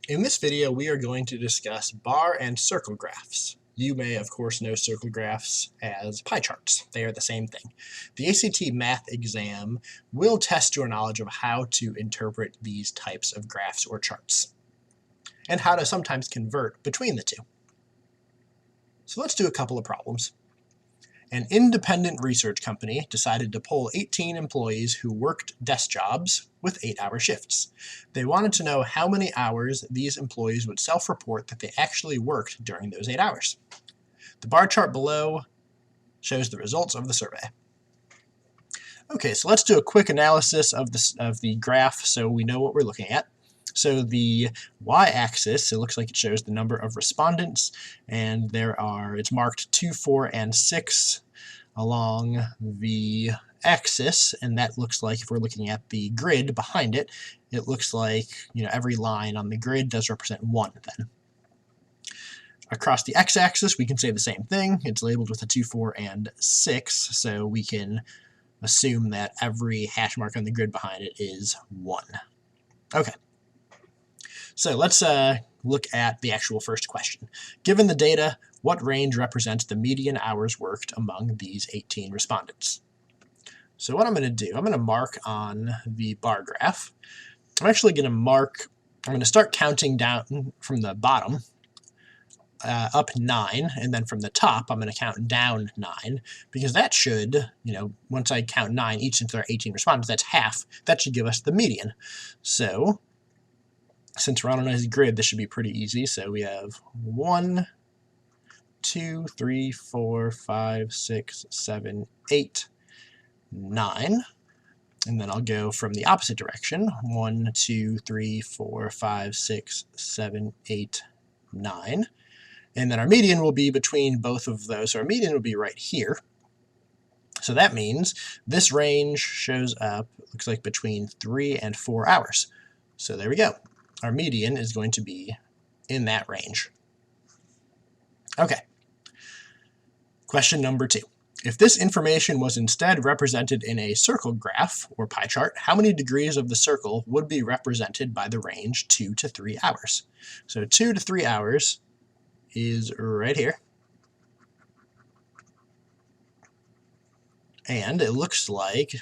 In this video, we are going to discuss bar and circle graphs. You may, of course, know circle graphs as pie charts. They are the same thing. The ACT math exam will test your knowledge of how to interpret these types of graphs or charts, and how to sometimes convert between the two. So let's do a couple of problems. An independent research company decided to poll 18 employees who worked desk jobs with 8-hour shifts. They wanted to know how many hours these employees would self-report that they actually worked during those 8 hours. The bar chart below shows the results of the survey. Okay, so let's do a quick analysis of the graph so we know what we're looking at. So the y-axis, it looks like it shows the number of respondents, and it's marked 2, 4, and 6 along the axis, and that looks like, if we're looking at the grid behind it, it looks like every line on the grid does represent 1 then. Across the x-axis, we can say the same thing. It's labeled with a 2, 4, and 6, so we can assume that every hash mark on the grid behind it is 1. Okay. So let's look at the actual first question. Given the data, what range represents the median hours worked among these 18 respondents? So what I'm going to do, I'm going to mark on the bar graph. I'm going to start counting down from the bottom up 9, and then from the top I'm going to count down 9, because that should, once I count 9 each into our 18 respondents, that's half. That should give us the median. So since we're on a nice grid, this should be pretty easy. So we have 1, 2, 3, 4, 5, 6, 7, 8, 9. And then I'll go from the opposite direction. 1, 2, 3, 4, 5, 6, 7, 8, 9. And then our median will be between both of those. So our median will be right here. So that means this range shows up, looks like between 3 and 4 hours. So there we go. Our median is going to be in that range. Okay. Question number 2. If this information was instead represented in a circle graph or pie chart, how many degrees of the circle would be represented by the range 2 to 3 hours? So 2 to 3 hours is right here. And it looks like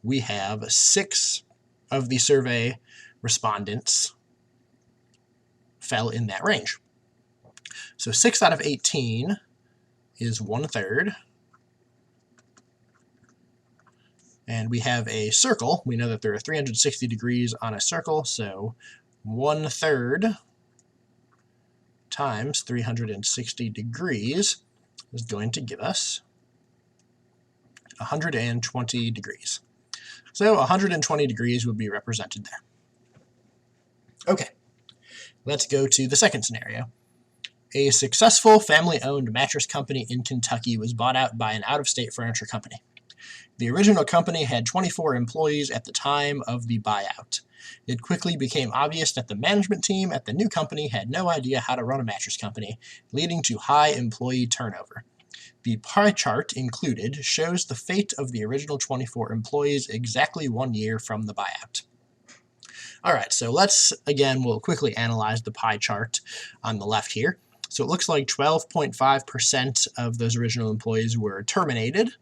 we have 6 of the survey respondents fell in that range. So 6 out of 18 is 1/3. And we have a circle. We know that there are 360 degrees on a circle, so 1/3 times 360 degrees is going to give us 120 degrees. So 120 degrees would be represented there. Okay. Let's go to the second scenario. A successful family-owned mattress company in Kentucky was bought out by an out-of-state furniture company. The original company had 24 employees at the time of the buyout. It quickly became obvious that the management team at the new company had no idea how to run a mattress company, leading to high employee turnover. The pie chart included shows the fate of the original 24 employees exactly 1 year from the buyout. All right, so we'll quickly analyze the pie chart on the left here. So it looks like 12.5% of those original employees were terminated,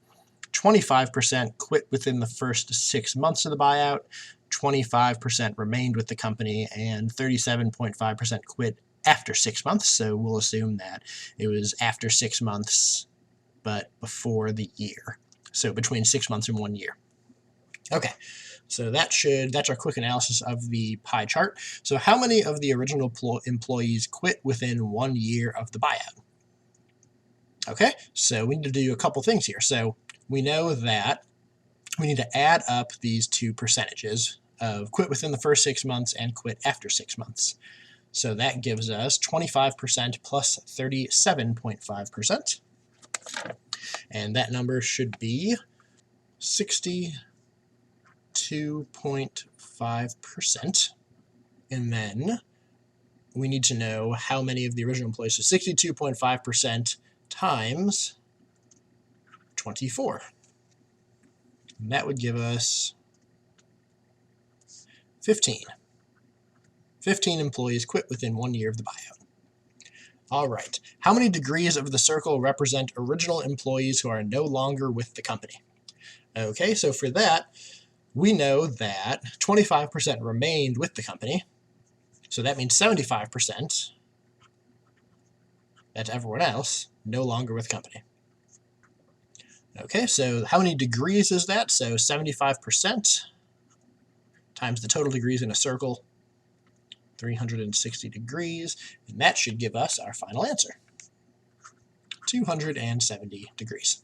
25% quit within the first 6 months of the buyout, 25% remained with the company, and 37.5% quit after 6 months. So we'll assume that it was after 6 months, but before the year. So between 6 months and 1 year. Okay. So that's our quick analysis of the pie chart. So how many of the original employees quit within 1 year of the buyout? Okay, so we need to do a couple things here. So we know that we need to add up these two percentages of quit within the first 6 months and quit after 6 months. So that gives us 25% plus 37.5%. And that number should be 62.5%. And then we need to know how many of the original employees. So 62.5% times 24. And that would give us 15. 15 employees quit within 1 year of the buyout. All right. How many degrees of the circle represent original employees who are no longer with the company? Okay, so for that, we know that 25% remained with the company. So that means 75%, that's everyone else, no longer with the company. Okay, so how many degrees is that? So 75% times the total degrees in a circle, 360 degrees, and that should give us our final answer, 270 degrees.